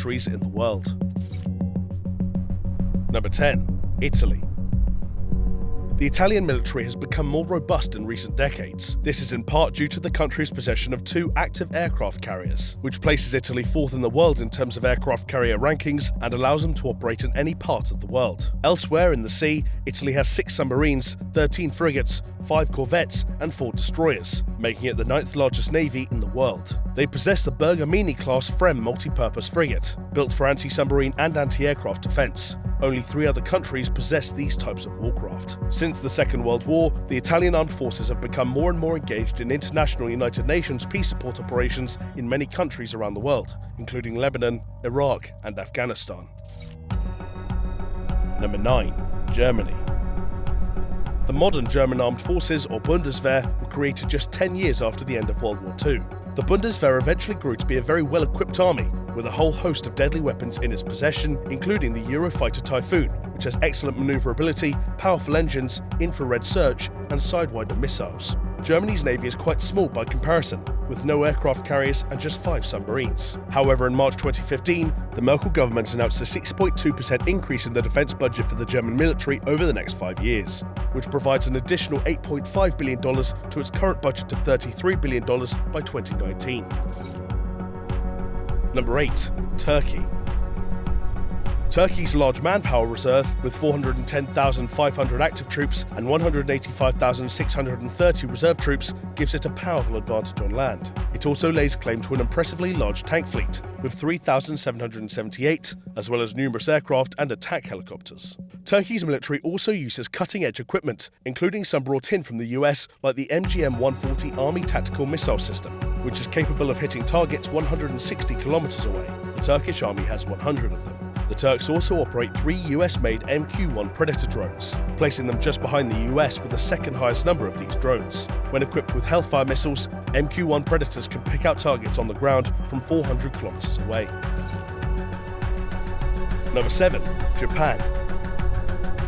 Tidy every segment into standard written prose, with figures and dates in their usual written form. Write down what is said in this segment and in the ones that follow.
militaries in the world. Number 10. Italy. The Italian military has become more robust in recent decades. This is in part due to the country's possession of 2 active aircraft carriers, which places Italy 4th in the world in terms of aircraft carrier rankings and allows them to operate in any part of the world. Elsewhere in the sea, Italy has 6 submarines, 13 frigates, 5 corvettes and 4 destroyers, making it the 9th largest navy in the world. They possess the Bergamini-class FREMM multi-purpose frigate, built for anti-submarine and anti-aircraft defense. Only 3 other countries possess these types of warcraft. Since the Second World War, the Italian armed forces have become more and more engaged in international United Nations peace support operations in many countries around the world, including Lebanon, Iraq and Afghanistan. Number 9. Germany. The modern German armed forces, or Bundeswehr, were created just 10 years after the end of World War II. The Bundeswehr eventually grew to be a very well-equipped army, with a whole host of deadly weapons in its possession, including the Eurofighter Typhoon, which has excellent maneuverability, powerful engines, infrared search, and Sidewinder missiles. Germany's navy is quite small by comparison, with no aircraft carriers and just 5 submarines. However, in March 2015, the Merkel government announced a 6.2% increase in the defense budget for the German military over the next 5 years, which provides an additional $8.5 billion to its current budget of $33 billion by 2019. Number 8. Turkey. Turkey's large manpower reserve, with 410,500 active troops and 185,630 reserve troops, gives it a powerful advantage on land. It also lays claim to an impressively large tank fleet, with 3,778, as well as numerous aircraft and attack helicopters. Turkey's military also uses cutting-edge equipment, including some brought in from the US, like the MGM-140 Army Tactical Missile System, which is capable of hitting targets 160 kilometers away. The Turkish army has 100 of them. The Turks also operate 3 US-made MQ-1 Predator drones, placing them just behind the US with the second highest number of these drones. When equipped with Hellfire missiles, MQ-1 Predators can pick out targets on the ground from 400 kilometers away. Number 7. Japan.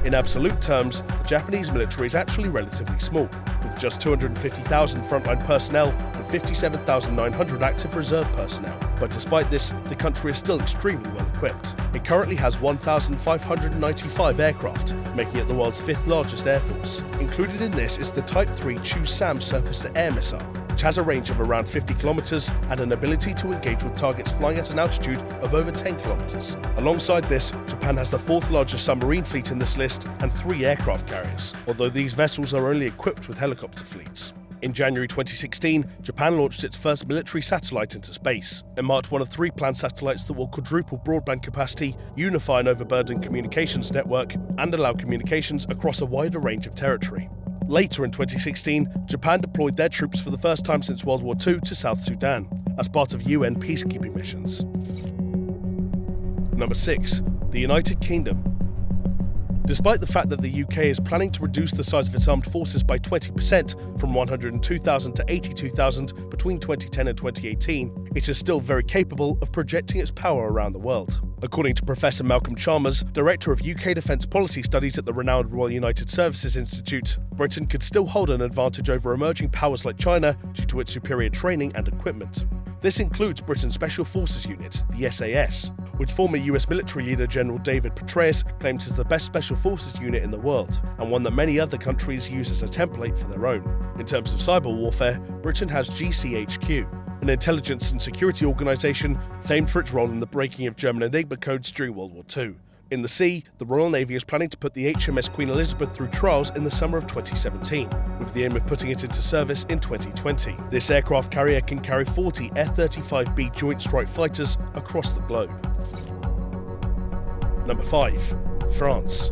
In absolute terms, the Japanese military is actually relatively small, with just 250,000 frontline personnel and 57,900 active reserve personnel. But despite this, the country is still extremely well equipped. It currently has 1,595 aircraft, making it the world's 5th largest air force. Included in this is the Type 3 Chu-Sam surface-to-air missile, which has a range of around 50 kilometers and an ability to engage with targets flying at an altitude of over 10 kilometers. Alongside this, Japan has the 4th largest submarine fleet in this list and 3 aircraft carriers, although these vessels are only equipped with helicopter fleets. In January 2016, Japan launched its first military satellite into space. It marked one of 3 planned satellites that will quadruple broadband capacity, unify an overburdened communications network, and allow communications across a wider range of territory. Later in 2016, Japan deployed their troops for the first time since World War II to South Sudan, as part of UN peacekeeping missions. Number 6. The United Kingdom. Despite the fact that the UK is planning to reduce the size of its armed forces by 20% from 102,000 to 82,000 between 2010 and 2018, it is still very capable of projecting its power around the world. According to Professor Malcolm Chalmers, Director of UK Defence Policy Studies at the renowned Royal United Services Institute, Britain could still hold an advantage over emerging powers like China due to its superior training and equipment. This includes Britain's Special Forces Unit, the SAS, which former US military leader General David Petraeus claims is the best special forces unit in the world, and one that many other countries use as a template for their own. In terms of cyber warfare, Britain has GCHQ, an intelligence and security organisation famed for its role in the breaking of German Enigma codes during World War II. In the sea, the Royal Navy is planning to put the HMS Queen Elizabeth through trials in the summer of 2017, with the aim of putting it into service in 2020. This aircraft carrier can carry 40 F-35B Joint Strike Fighters across the globe. Number 5. France.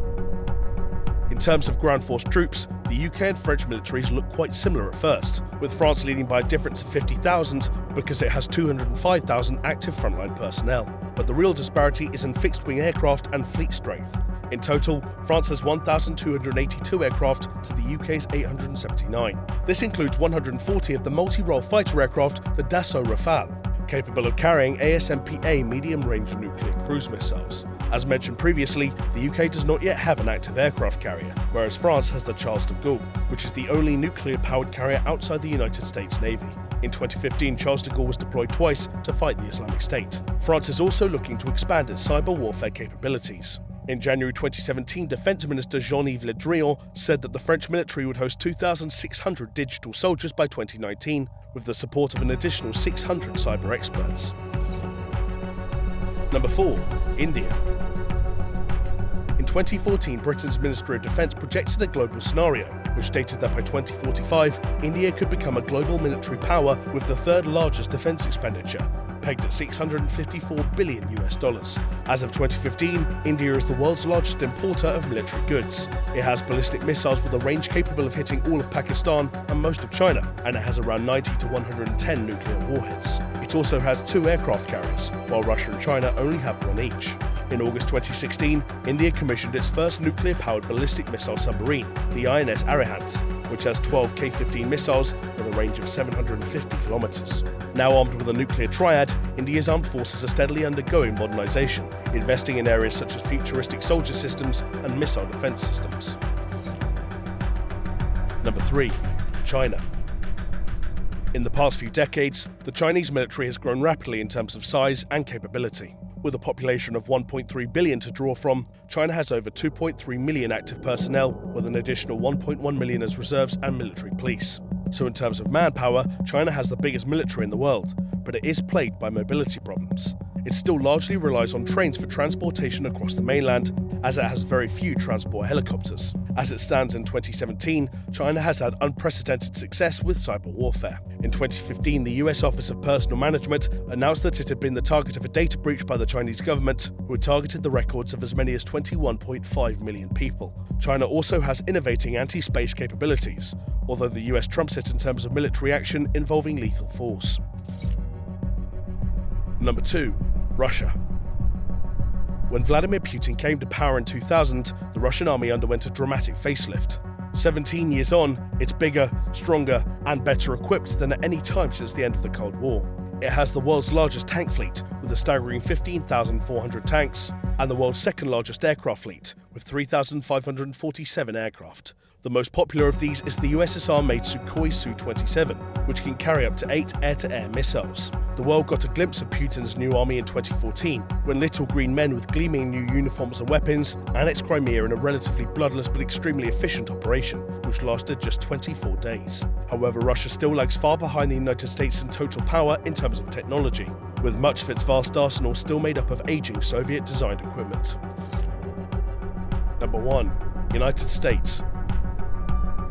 In terms of ground force troops, the UK and French militaries look quite similar at first, with France leading by a difference of 50,000 because it has 205,000 active frontline personnel. But the real disparity is in fixed-wing aircraft and fleet strength. In total, France has 1,282 aircraft to the UK's 879. This includes 140 of the multi-role fighter aircraft, the Dassault Rafale, capable of carrying ASMPA medium-range nuclear cruise missiles. As mentioned previously, the UK does not yet have an active aircraft carrier, whereas France has the Charles de Gaulle, which is the only nuclear-powered carrier outside the United States Navy. In 2015, Charles de Gaulle was deployed twice to fight the Islamic State. France is also looking to expand its cyber warfare capabilities. In January 2017, Defense Minister Jean-Yves Le Drian said that the French military would host 2,600 digital soldiers by 2019, with the support of an additional 600 cyber experts. Number 4. India. In 2014, Britain's Ministry of Defence projected a global scenario, which stated that by 2045, India could become a global military power with the third largest defence expenditure, pegged at $654 billion. As of 2015, India is the world's largest importer of military goods. It has ballistic missiles with a range capable of hitting all of Pakistan and most of China, and it has around 90 to 110 nuclear warheads. It also has 2 aircraft carriers, while Russia and China only have 1 each. In August 2016, India commissioned its first nuclear-powered ballistic missile submarine, the INS Arihant, which has 12 K-15 missiles with a range of 750 kilometers. Now armed with a nuclear triad, India's armed forces are steadily undergoing modernization, investing in areas such as futuristic soldier systems and missile defense systems. Number 3. China. In the past few decades, the Chinese military has grown rapidly in terms of size and capability. With a population of 1.3 billion to draw from, China has over 2.3 million active personnel, with an additional 1.1 million as reserves and military police. So in terms of manpower, China has the biggest military in the world, but it is plagued by mobility problems. It still largely relies on trains for transportation across the mainland, as it has very few transport helicopters. As it stands in 2017, China has had unprecedented success with cyber warfare. In 2015, the US Office of Personnel Management announced that it had been the target of a data breach by the Chinese government, who had targeted the records of as many as 21.5 million people. China also has innovating anti-space capabilities, although the US trumps it in terms of military action involving lethal force. Number 2. Russia. When Vladimir Putin came to power in 2000, the Russian army underwent a dramatic facelift. 17 years on, it's bigger, stronger, and better equipped than at any time since the end of the Cold War. It has the world's largest tank fleet, with a staggering 15,400 tanks, and the world's second largest aircraft fleet, with 3,547 aircraft. The most popular of these is the USSR-made Sukhoi Su-27, which can carry up to 8 air-to-air missiles. The world got a glimpse of Putin's new army in 2014, when little green men with gleaming new uniforms and weapons annexed Crimea in a relatively bloodless but extremely efficient operation, which lasted just 24 days. However, Russia still lags far behind the United States in total power in terms of technology, with much of its vast arsenal still made up of aging Soviet-designed equipment. Number 1. United States.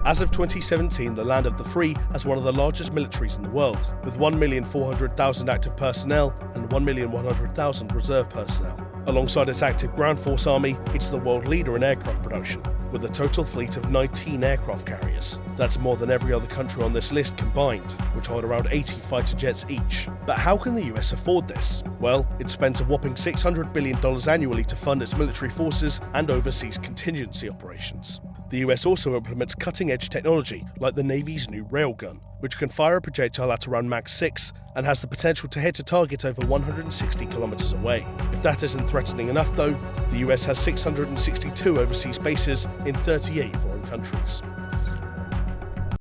As of 2017, the land of the free has one of the largest militaries in the world, with 1,400,000 active personnel and 1,100,000 reserve personnel. Alongside its active ground force army, it's the world leader in aircraft production, with a total fleet of 19 aircraft carriers. That's more than every other country on this list combined, which hold around 80 fighter jets each. But how can the US afford this? Well, it spends a whopping $600 billion annually to fund its military forces and overseas contingency operations. The US also implements cutting-edge technology like the Navy's new railgun, which can fire a projectile at around Mach 6 and has the potential to hit a target over 160 kilometers away. If that isn't threatening enough though, the US has 662 overseas bases in 38 foreign countries.